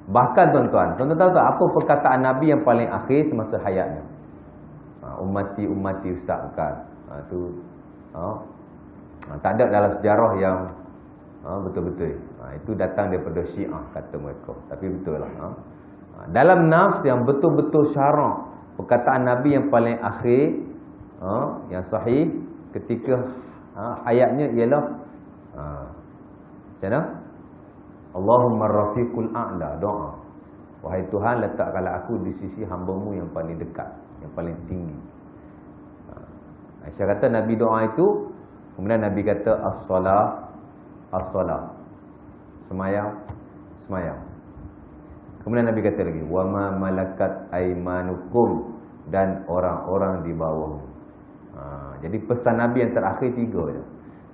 Bahkan tuan-tuan tahu tak apa perkataan Nabi yang paling akhir semasa hayatnya? Ummati ustaz bukan. Tak ada dalam sejarah yang betul-betul. Itu datang daripada Syiah kata mereka. Tapi betul lah. Dalam nafs yang betul-betul syarak, perkataan Nabi yang paling akhir, yang sahih ketika hayatnya ialah macam mana? Allahumma rafiqul a'la, doa. Wahai Tuhan, letakkanlah aku di sisi hamba-Mu yang paling dekat, yang paling tinggi. Aisyah kata Nabi doa itu, kemudian Nabi kata as-salah, as-salah. Semayang, semayang. Kemudian Nabi kata lagi, wa ma malakat aymanukum, dan orang-orang di bawah. Jadi pesan Nabi yang terakhir 3 je.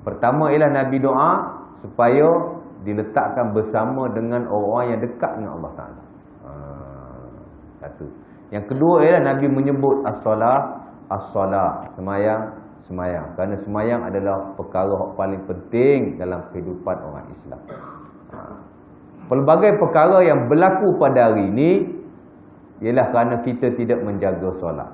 Pertama ialah Nabi doa supaya diletakkan bersama dengan orang yang dekat dengan Allah Ta'ala. Satu. Yang kedua ialah Nabi menyebut as-salah, as-salah, semayang, semayang. Kerana semayang adalah perkara yang paling penting dalam kehidupan orang Islam. Pelbagai perkara yang berlaku pada hari ini ialah kerana kita tidak menjaga solat.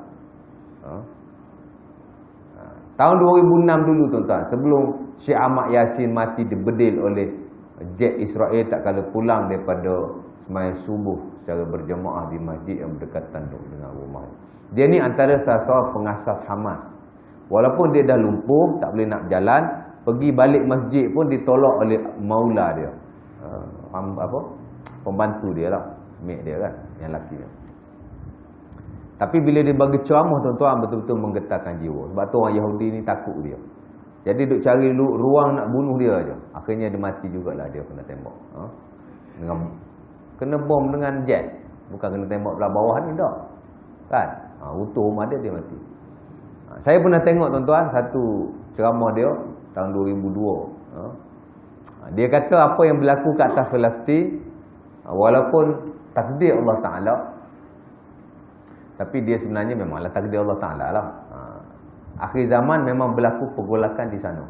Tahun 2006 dulu tuan-tuan, sebelum Syekh Ahmad Yasin mati dibedil oleh jet Israel tak kala pulang daripada sembahyang subuh secara berjemaah di masjid yang berdekatan dengan rumah. Dia ni antara salah seorang pengasas Hamas. Walaupun dia dah lumpuh, tak boleh nak jalan, pergi balik masjid pun ditolak oleh maula dia. Pembantu dia lah, mek dia kan, yang lelaki dia. Tapi bila dia bagi ceramah tuan-tuan, betul-betul menggetarkan jiwa. Sebab tu orang Yahudi ni takut dia. Jadi duk cari ruang nak bunuh dia aja. Akhirnya dia mati jugalah, dia kena tembak. Dengan kena bom dengan jet. Bukan kena tembak belah bawah ni dah. Kan? Utuh rumah dia mati. Saya pernah tengok tuan-tuan satu ceramah dia tahun 2002. Dia kata apa yang berlaku kat atas Palestin, walaupun takdir Allah Ta'ala, tapi dia sebenarnya memanglah takdir Allah Ta'ala lah. Akhir zaman memang berlaku pergolakan di sana.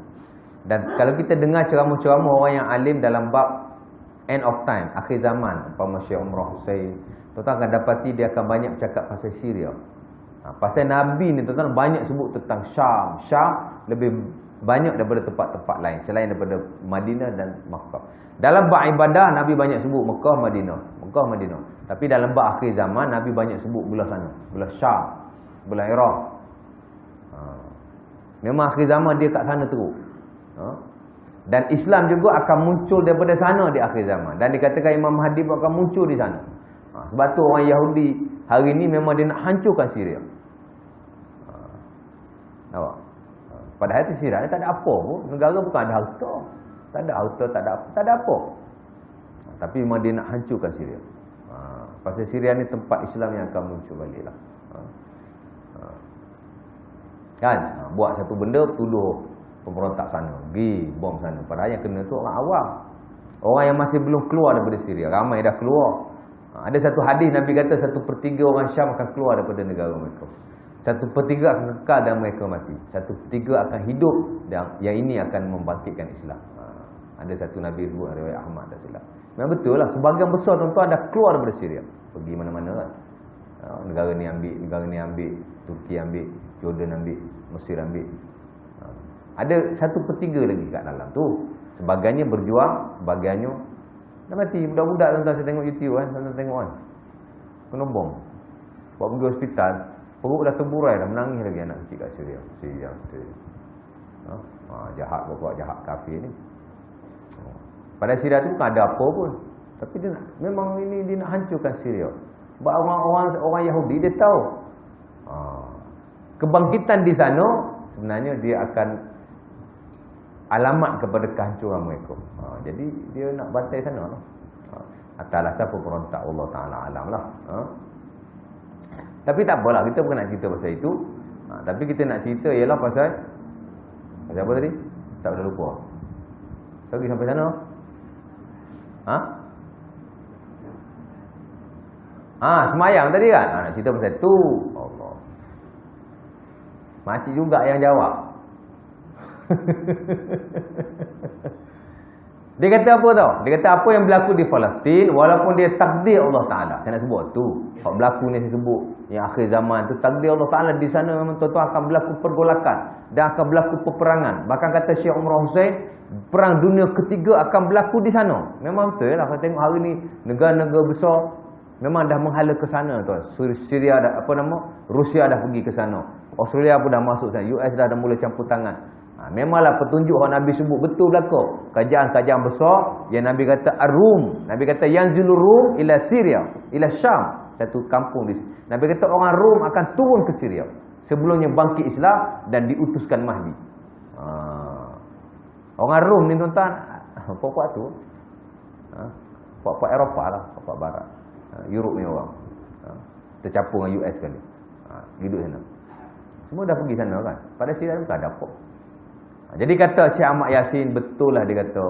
Dan kalau kita dengar ceramah-ceramah orang yang alim dalam bab end of time, akhir zaman, umpama Syekh Umrah Hussein, tuan-tuan akan dapati dia akan banyak bercakap pasal Syria. Pasal Nabi ni tuan-tuan banyak sebut tentang Syam. Syam lebih banyak daripada tempat-tempat lain selain daripada Madinah dan Makkah. Dalam bab ibadah Nabi banyak sebut Mekah, Madinah, Mekah, Madinah. Tapi dalam bab akhir zaman Nabi banyak sebut belah sana, belah Syam, belah Iraq. Memang akhir zaman dia kat sana teruk. Dan Islam juga akan muncul daripada sana di akhir zaman. Dan dikatakan Imam Mahdi pun akan muncul di sana. Sebab tu orang Yahudi hari ni memang dia nak hancurkan Syria. Nampak? Padahal di Syria tak ada apa pun. Negara bukan ada harta. Tak ada harta, tak ada apa. Tapi memang dia nak hancurkan Syria. Pasal Syria ni tempat Islam yang akan muncul balik lah. Kan? Buat satu benda, tuduh pemberontak sana, pergi bom sana. Padahal yang kena tu orang awam, orang yang masih belum keluar daripada Syria. Ramai dah keluar. Ada satu hadis Nabi kata 1/3 orang Syam akan keluar daripada negara mereka, 1/3 akan kekal dan mereka mati, 1/3 akan hidup dan yang ini akan membangkitkan Islam. Ada satu Nabi buat riwayat Ahmad dah silap. Memang betul lah, sebahagian besar tuan-tuan dah keluar daripada Syria, pergi mana-mana kan. Negara ni ambil, negara ni ambil, Turki ambil, Jordan ambil, Mesir ambil. Ada 1/3 lagi kat dalam tu. Sebahagiannya berjuang, sebahagiannya dah mati. Budak-budak tuan-tuan saya tengok YouTube kan, tuan-tuan tengok kan, kena bom, bawa pergi hospital, perut dah terburai dah, menangis lagi anak kecil kat Syria. Syria betul. Jahat, bapak jahat kafir ni. Pada Syria tu bukan ada apa pun, tapi dia nak, memang ini dia nak hancurkan Syria. Sebab orang Yahudi dia tahu kebangkitan di sana sebenarnya dia akan alamat kepada kehancuran mereka. Jadi dia nak bantai sana lah. Atas dasar pemberontak Allah Ta'ala alam lah. Tapi tak apalah, kita bukan nak cerita pasal itu. Tapi kita nak cerita ialah pasal apa tadi? Tak boleh lupa. Pergi sampai sana. Semayang tadi kan? Nak cerita pasal tu. Allah. Makcik juga yang jawab. Dia kata apa tau? Dia kata apa yang berlaku di Palestin, walaupun dia takdir Allah Ta'ala. Saya nak sebut tu. Hak berlaku ni saya sebut. Yang akhir zaman tu, takdir Allah Ta'ala. Di sana memang tuan-tuan akan berlaku pergolakan. Dan akan berlaku peperangan. Bahkan kata Syekh Umar Hussein, perang dunia ketiga akan berlaku di sana. Memang betul lah. Kalau tengok hari ni, negara-negara besar, memang dah menghala ke sana tuan. Syria dah, Rusia dah pergi ke sana. Australia pun dah masuk sana. US dah mula campur tangan. Memanglah petunjuk yang Nabi sebut betul belaka. Kerajaan-kerajaan besar yang Nabi kata Ar-Rum. Nabi kata yanzilur Rum ila Syria, ila Syam. Satu kampung di sini. Nabi kata orang Rum akan turun ke Syria sebelumnya bangkit Islam dan diutuskan Mahdi. Orang Rum ni tuan-tuan, puak-puak tu, puak-puak Eropah lah, puak-puak barat. Europe ni orang. Tercampur dengan US sekali. Hidup sana. Semua dah pergi sana kan. Pada Syria bukan ada apa. Jadi kata Syekh Ahmad Yasin, betul lah dia kata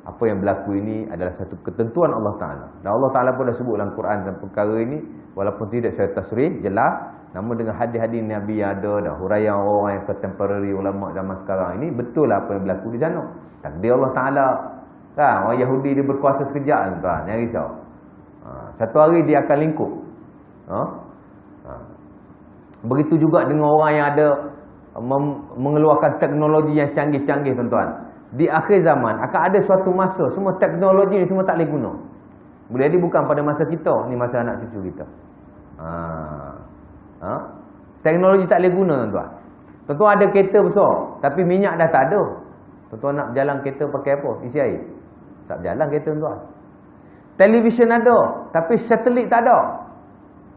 apa yang berlaku ini adalah satu ketentuan Allah Ta'ala. Dan Allah Ta'ala pun dah sebut dalam Quran tentang perkara ini, walaupun tidak secara tasrih jelas, namun dengan hadis-hadis Nabi yang ada, dah huraian orang yang contemporary ulama zaman sekarang ini, betul lah apa yang berlaku di sana. Takdir Allah Ta'ala kan. Orang Yahudi dia berkuasa sekejap tuan, jangan risau. Satu hari dia akan lingkup. Begitu juga dengan orang yang ada mengeluarkan teknologi yang canggih-canggih tuan-tuan. Di akhir zaman akan ada suatu masa semua teknologi ni semua tak boleh guna. Boleh jadi bukan pada masa kita, ni masa anak cucu kita. Teknologi tak boleh guna tuan-tuan. Tuan-tuan ada kereta besar tapi minyak dah tak ada. Tuan-tuan nak berjalan kereta pakai apa? Isi air. Tak berjalan kereta tuan-tuan. Televisyen ada tapi satelit tak ada.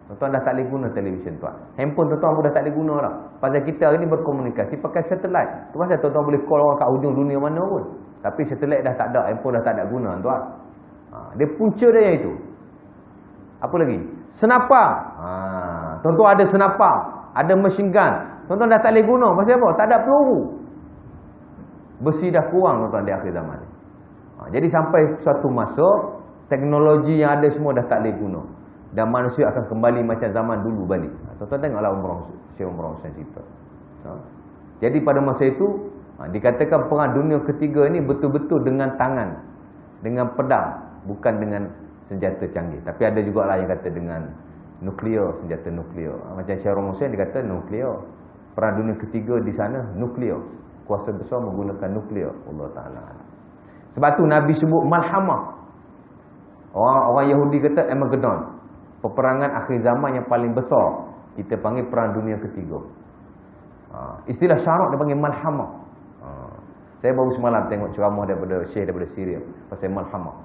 Tuan-tuan dah tak boleh guna televisyen tuan. Handphone tuan-tuan pun dah tak boleh guna lah. Pasal kita hari ni berkomunikasi pakai satelit. Tu pasal tuan-tuan boleh call orang kat hujung dunia mana pun. Tapi satelit dah tak ada, handphone dah tak ada guna tuan. Dia punca dia itu. Apa lagi? Senapang. Tuan-tuan ada senapang, ada machine gun. Tuan-tuan dah tak boleh guna. Pasal apa? Tak ada peluru. Besi dah kurang tuan-tuan di akhir zaman ni. Jadi sampai suatu masa teknologi yang ada semua dah tak boleh guna. Dan manusia akan kembali macam zaman dulu balik. Tuan-tuan tengoklah Syekh Umar Hussein cerita. Jadi pada masa itu dikatakan perang dunia ketiga ini betul-betul dengan tangan, dengan pedang, bukan dengan senjata canggih. Tapi ada juga lah yang kata dengan nuklear, senjata nuklear. Macam Syekh Umar Hussein dia kata nuklear. Perang dunia ketiga di sana nuklear. Kuasa besar menggunakan nuklear. Allah Ta'ala. Sebab tu Nabi sebut malhamah. Orang Yahudi kata Armageddon. Peperangan akhir zaman yang paling besar kita panggil perang dunia ketiga. Istilah syarak dia panggil malhamah. Saya baru semalam tengok ceramah daripada Syekh daripada Syria pasal malhamah.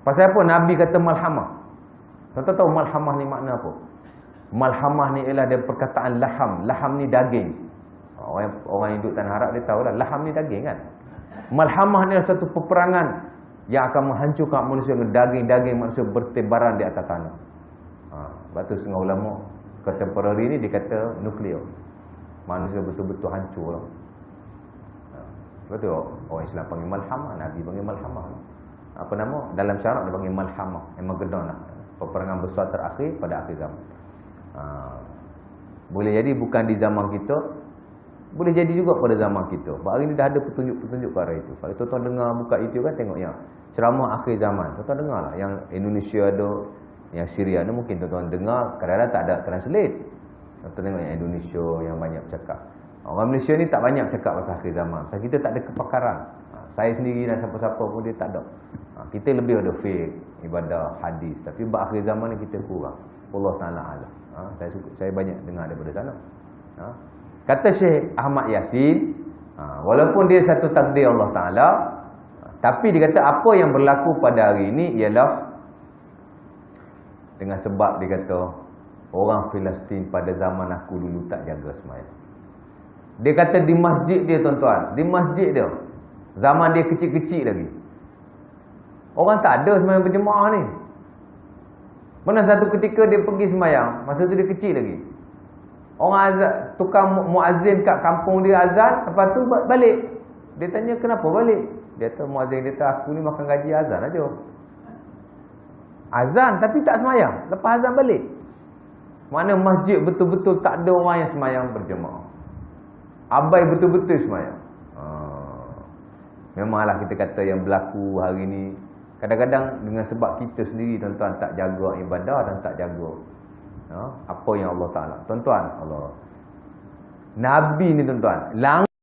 Pasal apa Nabi kata malhamah? Tuan-tuan tahu malhamah ni makna apa? Malhamah ni ialah dia perkataan laham. Laham ni daging. Orang yang duduk tanah Arab dia tahu lah laham ni daging kan. Malhamah ni adalah satu peperangan yang akan menghancurkan manusia dengan daging-daging manusia bertebaran di atas tanah. Sebab tu setengah ulama contemporary ni dia kata nuklear. Manusia betul-betul hancur lah. Sebab tu orang Islam panggil malhamah, Nabi panggil malhamah. Apa nama? Dalam syarak dia panggil malhamah, Armageddon lah. Peperangan besar terakhir pada akhir zaman. Boleh jadi bukan di zaman kita, boleh jadi juga pada zaman kita. Sebab hari ni dah ada petunjuk-petunjuk ke arah itu. Kalau tuan-tuan dengar buka YouTube kan tengok yang ceramah akhir zaman. Tuan-tuan dengar lah yang Indonesia ada, yang Syria ni mungkin tuan-tuan dengar kadang-kadang tak ada translate. Tuan-tuan tengok yang Indonesia yang banyak bercakap. Orang Malaysia ni tak banyak bercakap pasal akhir zaman. Pasal kita tak ada kepakaran. Saya sendiri dan siapa-siapa pun dia tak ada. Kita lebih ada fiqh, ibadah, hadis. Tapi bab akhir zaman ni kita kurang. Allah Ta'ala alam. Saya banyak dengar daripada sana. Kata Syekh Ahmad Yasin, walaupun dia satu takdir Allah Ta'ala, tapi dia kata apa yang berlaku pada hari ini ialah dengan sebab dia kata orang Palestin pada zaman aku dulu tak jaga sembahyang. Dia kata di masjid dia tuan-tuan, di masjid dia, zaman dia kecil-kecil lagi, orang tak ada sembahyang berjemaah ni. Mana satu ketika dia pergi sembahyang, masa tu dia kecil lagi. Orang azan, tukang muazzin kat kampung dia azan, lepas tu balik. Dia tanya kenapa balik? Dia kata muazzin dia kata aku ni makan gaji azan aja. Azan tapi tak sembahyang, lepas azan balik. Mana masjid betul-betul tak ada orang yang sembahyang berjemaah. Abai betul-betul sembahyang. Memanglah kita kata yang berlaku hari ni, kadang-kadang dengan sebab kita sendiri tuan-tuan tak jaga ibadah dan tak jaga apa yang Allah Ta'ala. Tuan-tuan, Allah Nabi ni tuan-tuan